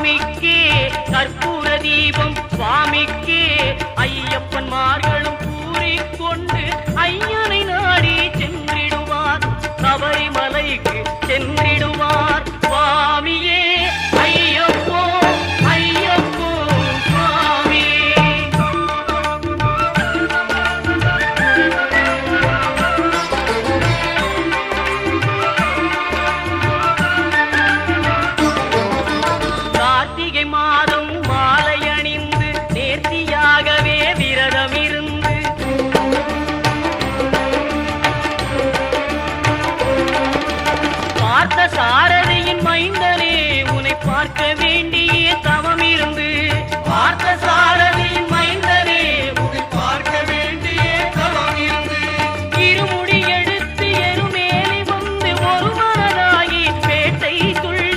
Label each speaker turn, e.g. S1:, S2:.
S1: சாமிக்கே கற்பூர தீபம் சுவாமிக்கே ஐயப்பன்மார்களும் கூறிக்கொண்டு ஐயனை நாடி சென்றிடுவார் சபரிமலைக்கு சென்றிடுவார்